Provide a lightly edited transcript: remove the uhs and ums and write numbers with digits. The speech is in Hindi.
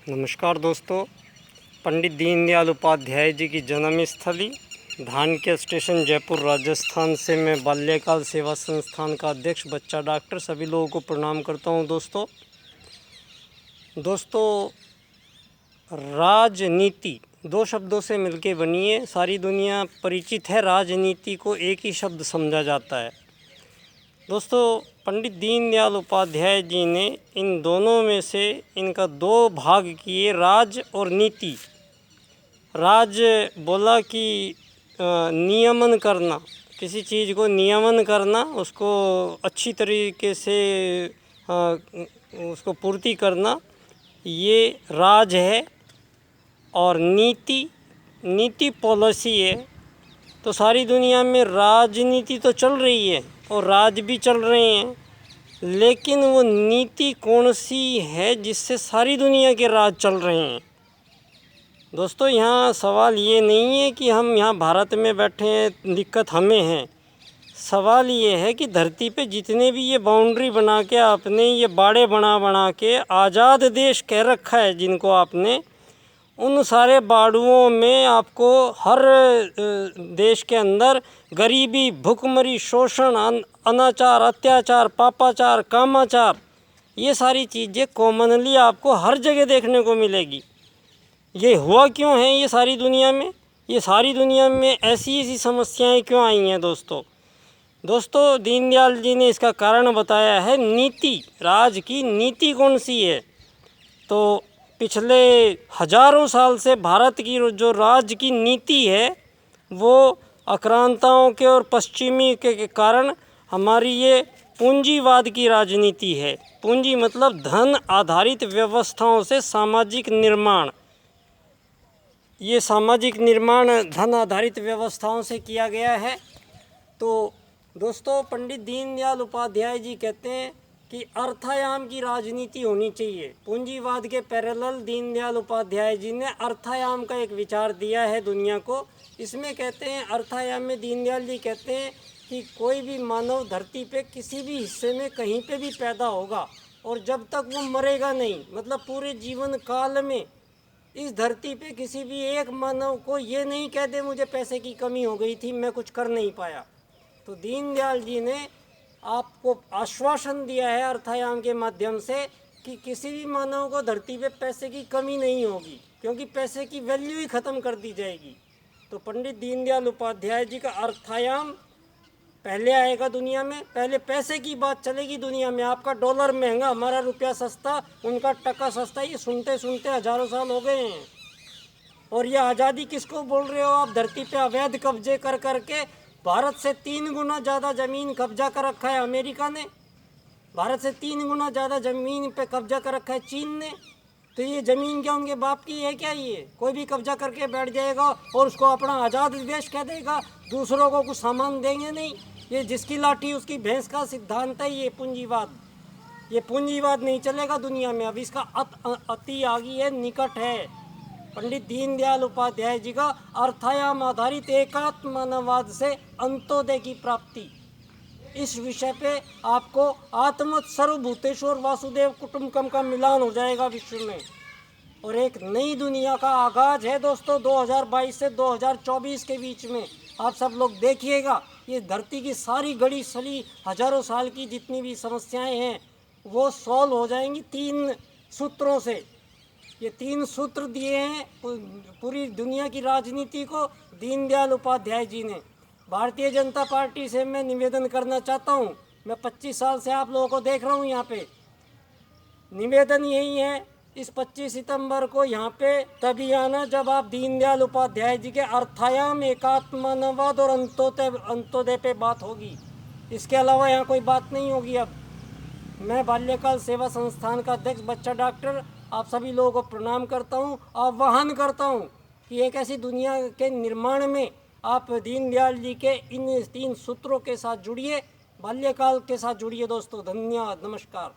नमस्कार दोस्तों, पंडित दीनदयाल उपाध्याय जी की जन्मस्थली धानक्या स्टेशन जयपुर राजस्थान से मैं बाल्यकाल सेवा संस्थान का अध्यक्ष बच्चा डॉक्टर सभी लोगों को प्रणाम करता हूं। दोस्तों राजनीति दो शब्दों से मिलके बनी है। सारी दुनिया परिचित है, राजनीति को एक ही शब्द समझा जाता है। दोस्तों पंडित दीनदयाल उपाध्याय जी ने इन दोनों में से इनका दो भाग किए, राज और नीति। राज बोला कि नियमन करना, किसी चीज़ को नियमन करना, उसको अच्छी तरीके से उसको पूर्ति करना, ये राज है। और नीति पॉलिसी है। तो सारी दुनिया में राजनीति तो चल रही है और राज भी चल रहे हैं, लेकिन वो नीति कौन सी है जिससे सारी दुनिया के राज चल रहे हैं। दोस्तों यहाँ सवाल ये नहीं है कि हम यहाँ भारत में बैठे हैं, दिक्कत हमें है। सवाल ये है कि धरती पे जितने भी ये बाउंड्री बना के आपने ये बाड़े बना के आज़ाद देश कह रखा है जिनको आपने, उन सारे बाड़ुओं में आपको हर देश के अंदर गरीबी, भुखमरी, शोषण, अनाचार, अत्याचार, पापाचार, कामाचार, ये सारी चीज़ें कॉमनली आपको हर जगह देखने को मिलेगी। ये हुआ क्यों है ये सारी दुनिया में? ये सारी दुनिया में ऐसी समस्याएं क्यों आई हैं दोस्तों दीनदयाल जी ने इसका कारण बताया है। नीति, राज की नीति कौन सी है? तो पिछले हजारों साल से भारत की जो राज्य की नीति है वो आक्रांताओं के और पश्चिमी के कारण हमारी ये पूंजीवाद की राजनीति है। पूंजी मतलब धन आधारित व्यवस्थाओं से सामाजिक निर्माण। ये सामाजिक निर्माण धन आधारित व्यवस्थाओं से किया गया है। तो दोस्तों पंडित दीनदयाल उपाध्याय जी कहते हैं कि अर्थायाम की राजनीति होनी चाहिए। पूंजीवाद के पैरेलल दीनदयाल उपाध्याय जी ने अर्थायाम का एक विचार दिया है दुनिया को। इसमें कहते हैं, अर्थायाम में दीनदयाल जी कहते हैं कि कोई भी मानव धरती पे किसी भी हिस्से में कहीं पे भी पैदा होगा और जब तक वो मरेगा नहीं, मतलब पूरे जीवन काल में इस धरती पे किसी भी एक मानव को ये नहीं कह दे मुझे पैसे की कमी हो गई थी, मैं कुछ कर नहीं पाया। तो दीनदयाल जी ने आपको आश्वासन दिया है अर्थायाम के माध्यम से कि किसी भी मानव को धरती पे पैसे की कमी नहीं होगी, क्योंकि पैसे की वैल्यू ही ख़त्म कर दी जाएगी। तो पंडित दीनदयाल उपाध्याय जी का अर्थायाम पहले आएगा दुनिया में। पहले पैसे की बात चलेगी दुनिया में। आपका डॉलर महंगा, हमारा रुपया सस्ता, उनका टका सस्ता, ये सुनते सुनते हजारों साल हो गए हैं। और ये आज़ादी किसको बोल रहे हो आप? धरती पे अवैध कब्जे कर करके भारत से 3 गुना ज़्यादा ज़मीन कब्जा कर रखा है अमेरिका ने। भारत से 3 गुना ज़्यादा ज़मीन पे कब्जा कर रखा है चीन ने। तो ये ज़मीन क्या उनके बाप की है क्या? ये कोई भी कब्जा करके बैठ जाएगा और उसको अपना आज़ाद देश कह देगा, दूसरों को कुछ सामान देंगे नहीं। ये जिसकी लाठी उसकी भैंस का सिद्धांत है ये पूंजीवाद। ये पूंजीवाद नहीं चलेगा दुनिया में। अब इसका अति आगे है, निकट है। पंडित दीनदयाल उपाध्याय जी का अर्थायाम आधारित एकात्म मानववाद से अंत्योदय की प्राप्ति, इस विषय पे आपको आत्मत सर्वभूतेश्वर वासुदेव कुटुंबकम का मिलान हो जाएगा विश्व में और एक नई दुनिया का आगाज है दोस्तों। 2022 से 2024 के बीच में आप सब लोग देखिएगा, ये धरती की सारी गड़ी सली हजारों साल की जितनी भी समस्याएं हैं वो सॉल्व हो जाएंगी 3 सूत्रों से। ये 3 सूत्र दिए हैं पूरी दुनिया की राजनीति को दीनदयाल उपाध्याय जी ने। भारतीय जनता पार्टी से मैं निवेदन करना चाहता हूँ, मैं 25 साल से आप लोगों को देख रहा हूँ यहाँ पे। निवेदन यही है, इस 25 सितंबर को यहाँ पे तभी आना जब आप दीनदयाल उपाध्याय जी के अर्थायाम, एकात्म मानववाद और अंत्योदय पे बात होगी। इसके अलावा यहाँ कोई बात नहीं होगी। अब मैं बाल्यकाल सेवा संस्थान का अध्यक्ष बच्चा डॉक्टर आप सभी लोगों को प्रणाम करता हूँ, आह्वान करता हूँ कि एक ऐसी दुनिया के निर्माण में आप दीनदयाल जी के इन 3 सूत्रों के साथ जुड़िए, बाल्यकाल के साथ जुड़िए दोस्तों। धन्यवाद, नमस्कार।